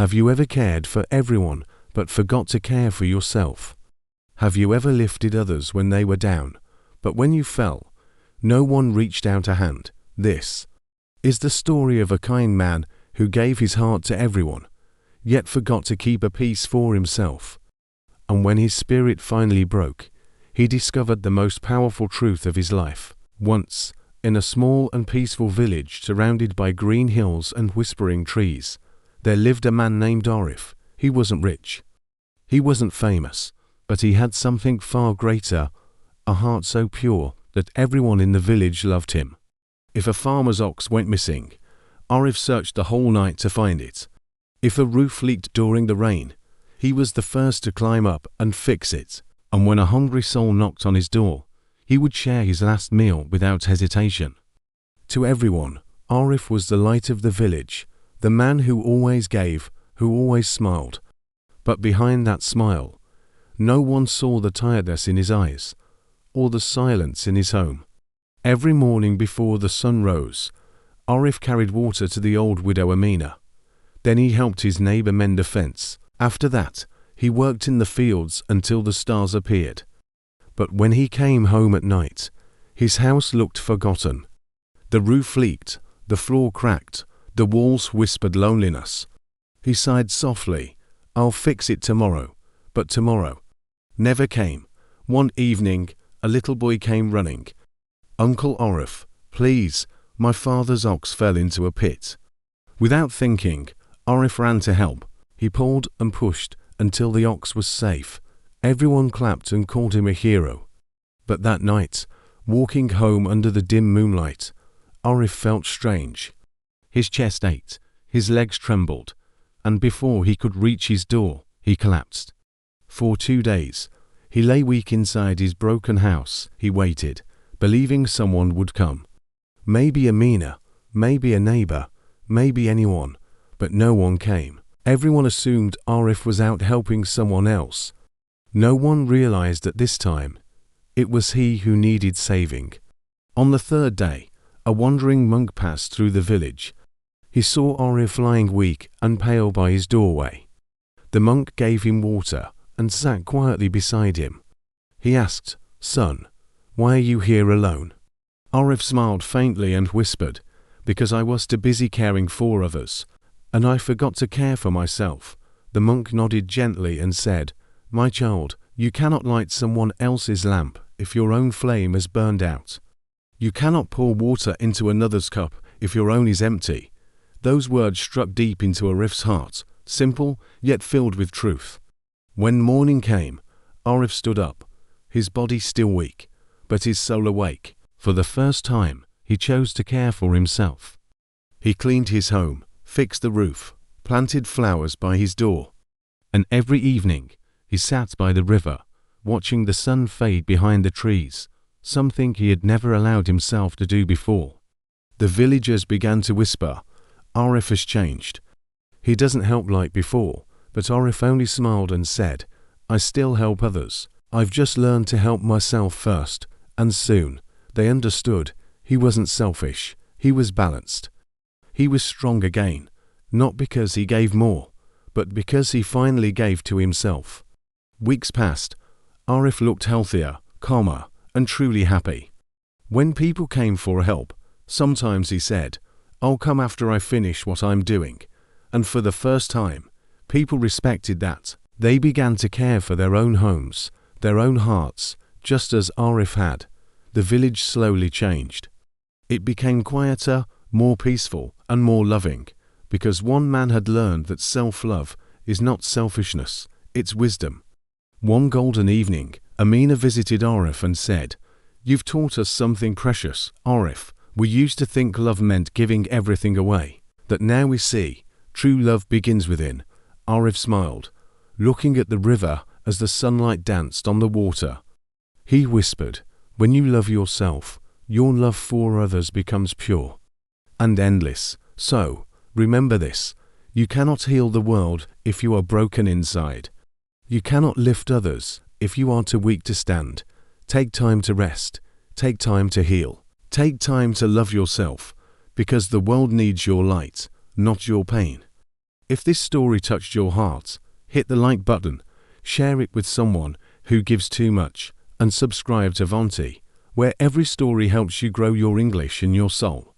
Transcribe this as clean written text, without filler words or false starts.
Have you ever cared for everyone but forgot to care for yourself? Have you ever lifted others when they were down, but when you fell, no one reached out a hand? This is the story of a kind man who gave his heart to everyone, yet forgot to keep a piece for himself. And when his spirit finally broke, he discovered the most powerful truth of his life. Once, in a small and peaceful village surrounded by green hills and whispering trees, there lived a man named Arif. He wasn't rich. He wasn't famous, but he had something far greater, a heart so pure that everyone in the village loved him. If a farmer's ox went missing, Arif searched the whole night to find it. If a roof leaked during the rain, he was the first to climb up and fix it. And when a hungry soul knocked on his door, he would share his last meal without hesitation. To everyone, Arif was the light of the village, the man who always gave, who always smiled. But behind that smile, no one saw the tiredness in his eyes, or the silence in his home. Every morning before the sun rose, Arif carried water to the old widow Amina. Then he helped his neighbor mend a fence. After that, he worked in the fields until the stars appeared. But when he came home at night, his house looked forgotten. The roof leaked, the floor cracked, the walls whispered loneliness. He sighed softly, "I'll fix it tomorrow." But tomorrow never came. One evening, a little boy came running. "Uncle Arif, please, my father's ox fell into a pit." Without thinking, Arif ran to help. He pulled and pushed until the ox was safe. Everyone clapped and called him a hero. But that night, walking home under the dim moonlight, Arif felt strange. His chest ached, his legs trembled, and before he could reach his door, he collapsed. For 2 days, he lay weak inside his broken house. He waited, believing someone would come. Maybe Amina, maybe a neighbor, maybe anyone, but no one came. Everyone assumed Arif was out helping someone else. No one realized that this time, it was he who needed saving. On the 3rd day, a wandering monk passed through the village. He saw Arif lying weak and pale by his doorway. The monk gave him water and sat quietly beside him. He asked, "Son, why are you here alone?" Arif smiled faintly and whispered, "Because I was too busy caring for others, and I forgot to care for myself." The monk nodded gently and said, "My child, you cannot light someone else's lamp if your own flame has burned out. You cannot pour water into another's cup if your own is empty." Those words struck deep into Arif's heart, simple yet filled with truth. When morning came, Arif stood up, his body still weak, but his soul awake. For the first time, he chose to care for himself. He cleaned his home, fixed the roof, planted flowers by his door, and every evening he sat by the river, watching the sun fade behind the trees, something he had never allowed himself to do before. The villagers began to whisper, "Arif has changed. He doesn't help like before," but Arif only smiled and said, "I still help others. I've just learned to help myself first." And soon, they understood he wasn't selfish, he was balanced. He was strong again, not because he gave more, but because he finally gave to himself. Weeks passed. Arif looked healthier, calmer, and truly happy. When people came for help, sometimes he said, "I'll come after I finish what I'm doing." And for the first time, people respected that. They began to care for their own homes, their own hearts, just as Arif had. The village slowly changed. It became quieter, more peaceful, and more loving, because one man had learned that self-love is not selfishness, it's wisdom. One golden evening, Amina visited Arif and said, "You've taught us something precious, Arif. We used to think love meant giving everything away, that now we see, true love begins within." Arif smiled, looking at the river as the sunlight danced on the water. He whispered, "When you love yourself, your love for others becomes pure and endless. So, remember this, you cannot heal the world if you are broken inside. You cannot lift others if you are too weak to stand. Take time to rest, take time to heal, take time to love yourself, because the world needs your light, not your pain." If this story touched your heart, hit the like button, share it with someone who gives too much, and subscribe to Vante, where every story helps you grow your English and your soul.